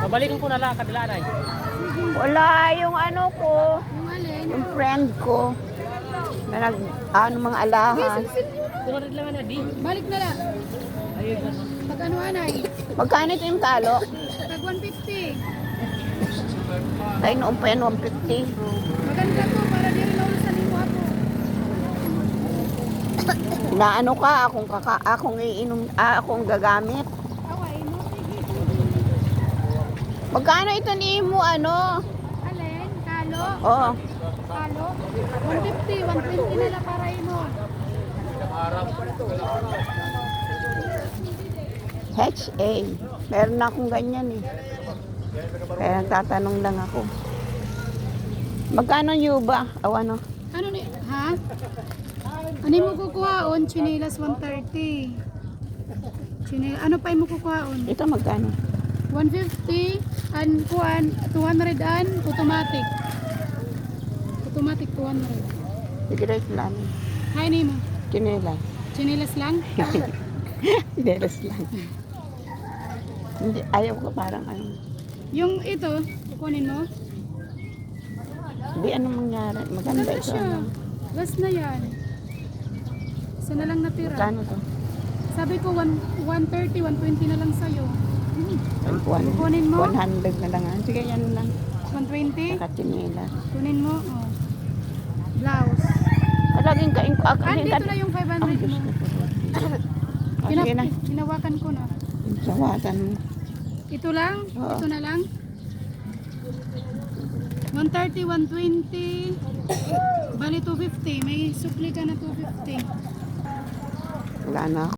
Balikan ko na lang kabila na. Wala yung ano ko, Yung alin? yung friend ko. Na nag, ano mga alahan. Tunod lang na di. Balik na lang. Ayun. Pag ano anay? Magkano ito yung talo? Tag 150. Ay, noon pa yan, 150. Maganda to para di rin naulisan mo ako. Naano ka, akong iinom, akong gagamit. Away mo. Sige. Magkano ito ni mo, ano? Alin? Kalo? Oh, Kalo? 150. 120 na lang para mo. HA. Meron na akong ganyan eh. Kaya nagtatanong lang ako. Magkano yung ba? Ano? Ano ni? Ha? Ano mo kukuhaon? Chinelas 130. Ano pa mo kukuhaon? Ito magkano? 150 and kuan 200 and automatic. Automatic 200. Sige lang. Hay ni mo. Kinela. Chinelas lang? Kinelas lang. Hindi, ayaw ko parang ano. Yung ito, kukunin mo? Hindi, ano mangyari? Maganda Maganda ito. siya. Ano? Last na yan. Isa na lang natira. Magkano to? Sabi ko 130, 120 na lang sa'yo. Kukunin mo? 100 na lang. Sige, yan lang. 120? Nakatinela. Kunin mo. Oh. Blouse. Laging kain ko. Dito na yung 500 mo. Sige na. Hinawakan ko na. Sawatan mo. Ito lang? Oo. Ito na lang? 130, 120. Bali 250. May supli ka na 250. Wala na ako.